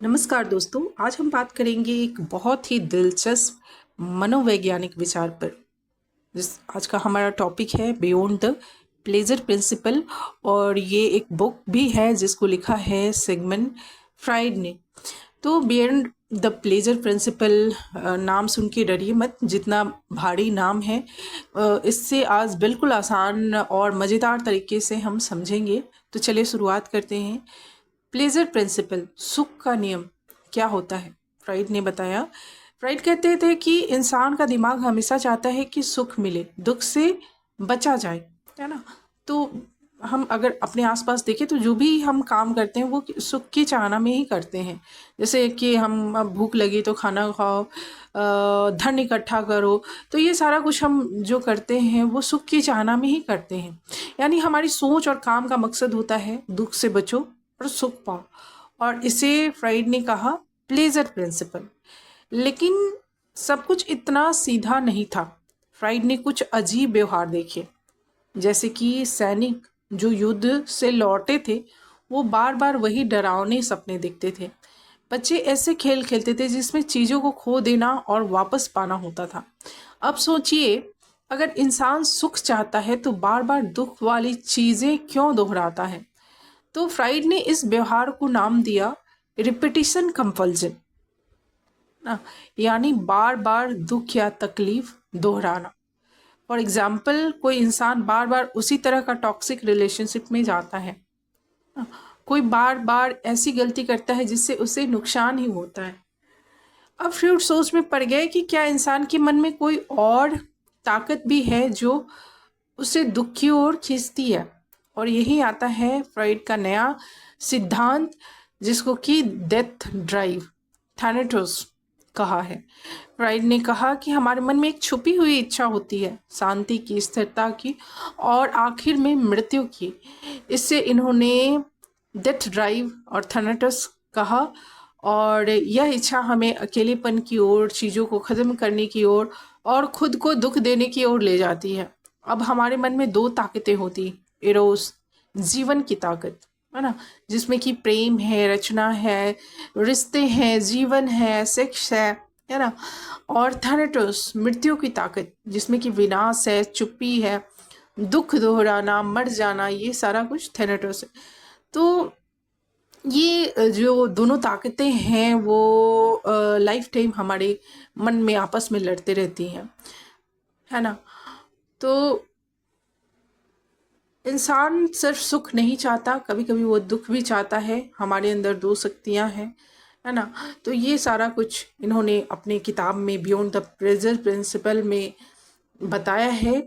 नमस्कार दोस्तों, आज हम बात करेंगे एक बहुत ही दिलचस्प मनोवैज्ञानिक विचार पर। जिस आज का हमारा टॉपिक है बियॉन्ड द प्लेजर प्रिंसिपल, और ये एक बुक भी है जिसको लिखा है सिगमंड फ्राइड ने। तो बियॉन्ड द प्लेजर प्रिंसिपल नाम सुन के डरिए मत, जितना भारी नाम है इससे आज बिल्कुल आसान और मज़ेदार तरीके से हम समझेंगे। तो चलिए शुरुआत करते हैं। प्लेजर प्रिंसिपल, सुख का नियम क्या होता है? फ्राइड ने बताया। फ्राइड कहते थे कि इंसान का दिमाग हमेशा चाहता है कि सुख मिले, दुख से बचा जाए, है ना। तो हम अगर अपने आसपास देखें तो जो भी हम काम करते हैं वो सुख की चाहना में ही करते हैं। जैसे कि हम अब भूख लगी तो खाना खाओ, धन इकट्ठा करो, तो ये सारा कुछ हम जो करते हैं वो सुख की चाहना में ही करते हैं। यानी हमारी सोच और काम का मकसद होता है दुख से बचो और सुख पाओ, और इसे फ्राइड ने कहा प्लेजर प्रिंसिपल। लेकिन सब कुछ इतना सीधा नहीं था। फ्राइड ने कुछ अजीब व्यवहार देखे, जैसे कि सैनिक जो युद्ध से लौटे थे वो बार बार वही डरावने सपने देखते थे। बच्चे ऐसे खेल खेलते थे जिसमें चीज़ों को खो देना और वापस पाना होता था। अब सोचिए, अगर इंसान सुख चाहता है तो बार बार दुख वाली चीज़ें क्यों दोहराता है? तो फ्राइड ने इस व्यवहार को नाम दिया रिपीटिशन कंपल्जन ना, यानी बार बार दुख या तकलीफ दोहराना। फॉर एग्जाम्पल, कोई इंसान बार बार उसी तरह का टॉक्सिक रिलेशनशिप में जाता है, कोई बार बार ऐसी गलती करता है जिससे उसे नुकसान ही होता है। अब फ्राइड सोच में पड़ गए कि क्या इंसान के मन में कोई और ताकत भी है जो उसे दुख की ओर खींचती है। और यही आता है फ्राइड का नया सिद्धांत, जिसको कि डेथ ड्राइव, थैनेटोस कहा है। फ्राइड ने कहा कि हमारे मन में एक छुपी हुई इच्छा होती है, शांति की, स्थिरता की और आखिर में मृत्यु की। इससे इन्होंने डेथ ड्राइव और थैनेटोस कहा, और यह इच्छा हमें अकेलेपन की ओर, चीज़ों को ख़त्म करने की ओर और खुद को दुख देने की ओर ले जाती है। अब हमारे मन में दो ताकतें होती, एरोस जीवन की ताकत, है ना, जिसमें कि प्रेम है, रचना है, रिश्ते हैं, जीवन है, सेक्स है ना। और थैनेटोस मृत्यु की ताकत, जिसमें कि विनाश है, चुप्पी है, दुख दोहराना, मर जाना, ये सारा कुछ थैनेटोस है। तो ये जो दोनों ताकतें हैं वो लाइफ टाइम हमारे मन में आपस में लड़ते रहती हैं, है ना। तो इंसान सिर्फ सुख नहीं चाहता, कभी कभी वो दुख भी चाहता है। हमारे अंदर दो शक्तियां हैं, है ना। तो ये सारा कुछ इन्होंने अपने किताब में बियॉन्ड द प्लेजर प्रिंसिपल में बताया है।